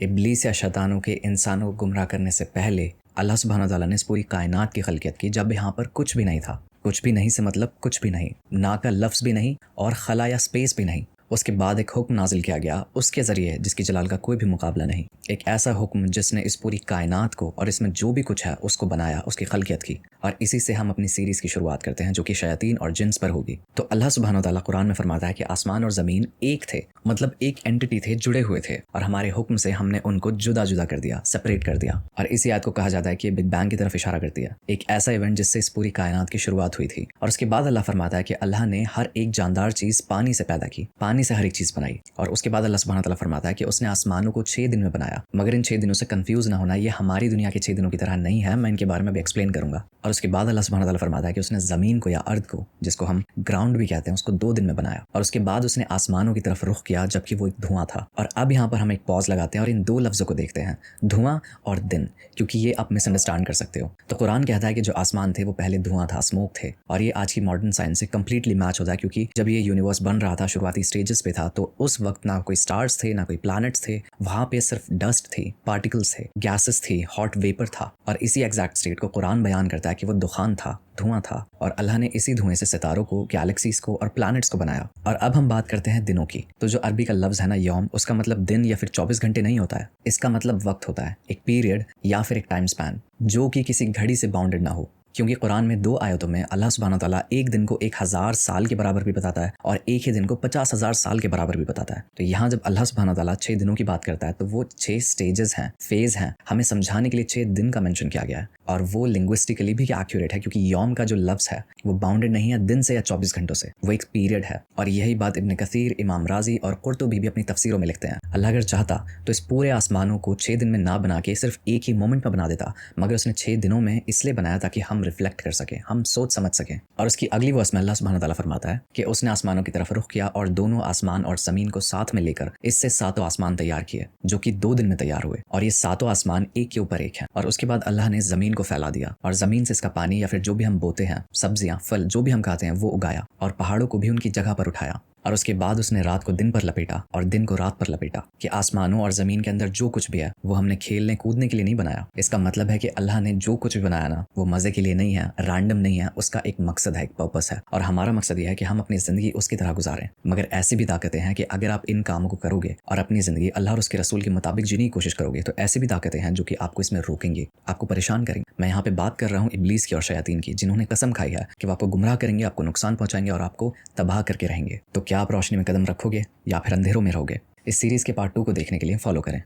ابلیس یا شیطانوں کے انسانوں کو گمراہ کرنے سے پہلے اللہ سبحانہ تعالیٰ نے اس پوری کائنات کی خلقیت کی جب یہاں پر کچھ بھی نہیں تھا. کچھ بھی نہیں سے مطلب کچھ بھی نہیں، نا کا لفظ بھی نہیں اور خلا یا سپیس بھی نہیں. اس کے بعد ایک حکم نازل کیا گیا اس کے ذریعے جس کی جلال کا کوئی بھی مقابلہ نہیں. ایک ایسا حکم جس نے اس پوری کائنات کو اور اس میں جو بھی کچھ ہے اس کو بنایا، اس کی خلقیت کی. اور اسی سے ہم اپنی سیریز کی شروعات کرتے ہیں جو کہ شیاطین اور جنس پر ہوگی. تو اللہ سبحانہ تعالیٰ قرآن میں فرماتا ہے کہ آسمان اور زمین ایک تھے، مطلب ایک اینٹی تھے، جڑے ہوئے تھے، اور ہمارے حکم سے ہم نے ان کو جدا جدا کر دیا، سپریٹ کر دیا. اور اسی آیت کو کہا جاتا ہے کہ بگ بینگ کی طرف اشارہ کرتی ہے، ایک ایسا ایونٹ جس سے اس پوری کائنات کی شروعات ہوئی تھی. اور اس کے بعد اللہ فرماتا ہے کہ اللہ نے ہر ایک جاندار چیز پانی سے پیدا کی، پانی سے ہر ایک چیز بنائی. اور اس کے بعد اللہ سبحانہ تعالیٰ فرماتا ہے کہ اس نے آسمانوں کو 6 دن میں بنایا. مگر ان 6 دنوں سے کنفیوز نہ ہونا، یہ ہماری دنیا کے 6 دنوں کی طرح نہیں ہے، میں ان کے بارے میں بھی ایکسپلین کروں گا. اور اس کے بعد اللہ سبحانہ تعالیٰ فرماتا ہے کہ اس نے زمین کو یا ارض کو، جس کو ہم گراؤنڈ بھی کہتے ہیں، اس کو 2 دن میں بنایا. اور اس کے بعد اس نے آسمانوں کی طرف رخ کیا جبکہ وہ ایک دھواں تھا. اور اب یہاں پر ہم ایک پاز لگاتے ہیں اور ان 2 لفظوں کو دیکھتے ہیں، دھواں اور دن، کیونکہ یہ آپ مس انڈرسٹینڈ کر سکتے ہو. تو قرآن کہتا ہے کہ جو آسمان تھے وہ پہلے دھواں تھا، اسموک تھے. اور یہ آج کی ماڈرن سائنس سے کمپلیٹلی میچ ہوتا ہے، کیونکہ جب یہ یونیورس بن رہا تھا، شروعاتی سٹیجز پہ تھا، تو اس وقت نہ کوئی سٹارز تھے، نہ کوئی پلانٹس تھے. وہاں پہ صرف ڈسٹ تھی، پارٹیکلز تھے، گیسز تھی، ہاٹ ویپر تھا. اور اسی ایگزیکٹ اسٹیٹ کو قرآن بیان کرتا ہے کہ وہ دخان تھا، دھواں تھا. اور اللہ نے اسی دھوئیں سے ستاروں کو، گیلیکسیز کو اور پلانٹس کو بنایا. اور اب ہم بات کرتے ہیں دنوں کی. تو جو عربی کا لفظ ہے نا یوم، اس کا مطلب دن یا پھر 24 گھنٹے نہیں ہوتا ہے. اس کا مطلب وقت ہوتا ہے، ایک پیریڈ یا پھر ایک ٹائم سپین جو کہ کسی گھڑی سے باؤنڈڈ نہ ہو. کیونکہ قرآن میں 2 آیتوں میں اللہ سبحانہ تعالیٰ ایک دن کو 1000 سال کے برابر بھی بتاتا ہے اور ایک ہی دن کو 50,000 سال کے برابر بھی بتاتا ہے. تو یہاں جب اللہ سبحانہ تعالیٰ 6 دنوں کی بات کرتا ہے تو وہ 6 سٹیجز ہیں، فیز ہیں. ہمیں سمجھانے کے لیے 6 دن کا مینشن کیا گیا ہے. اور وہ لنگوسٹکلی بھی ایکوریٹ ہے، کیونکہ یوم کا جو لفظ ہے وہ باؤنڈڈ نہیں ہے دن سے یا 24 گھنٹوں سے، وہ ایک پیریڈ ہے. اور یہی بات ابن کثیر، امام رازی اور قرطبی بھی اپنی تفسیروں میں لکھتے ہیں. اللہ اگر چاہتا تو اس پورے آسمانوں کو 6 دن میں نہ بنا کے صرف ایک ہی مومنٹ میں بنا دیتا، مگر اس نے 6 دنوں میں اس لیے بنایا تاکہ ہم ریفلیکٹ کر سکیں، ہم سوچ سمجھ سکیں. اور اس کی اگلی ورس میں اللہ سبحانہ تعالیٰ فرماتا ہے کہ اس نے آسمانوں کی طرف رخ کیا اور دونوں آسمان اور زمین کو ساتھ میں لے کر اس سے 7 آسمان تیار کیے جو کہ 2 دن میں تیار ہوئے. اور یہ 7 آسمان ایک کے اوپر ایک ہیں. اور اس کے بعد اللہ نے زمین کو پھیلا دیا اور زمین سے اس کا پانی یا پھر جو بھی ہم بوتے ہیں، سبزیاں، پھل جو بھی ہم کھاتے ہیں وہ اگایا. اور پہاڑوں کو بھی ان کی جگہ پر اٹھایا. اور اس کے بعد اس نے رات کو دن پر لپیٹا اور دن کو رات پر لپیٹا، کہ آسمانوں اور زمین کے اندر جو کچھ بھی ہے وہ ہم نے کھیلنے کودنے کے لیے نہیں بنایا. اس کا مطلب ہے کہ اللہ نے جو کچھ بھی بنایا نا وہ مزے کے لیے نہیں ہے، رینڈم نہیں ہے، اس کا ایک مقصد ہے، ایک پرپس ہے. اور ہمارا مقصد یہ ہے کہ ہم اپنی زندگی اس کی طرح گزاریں. مگر ایسی بھی طاقتیں ہیں کہ اگر آپ ان کاموں کو کرو گے اور اپنی زندگی اللہ اور اس کے رسول کے مطابق جینے کی کوشش کرو گے، تو ایسی بھی طاقتیں ہیں جو کہ آپ کو اس میں روکیں گے، آپ کو پریشان کریں گے. میں یہاں پہ بات کر رہا ہوں ابلیس کی اور شیاطین کی، جنہوں نے قسم کھائی ہے کہ وہ آپ کو گمراہ کریں گے، آپ کو نقصان پہنچائیں گے اور آپ کو تباہ کر کے رہیں گے. تو کیا آپ روشنی میں قدم رکھو گے یا پھر اندھیروں میں رہو گے؟ اس سیریز کے پارٹ 2 کو دیکھنے کے لیے فالو کریں.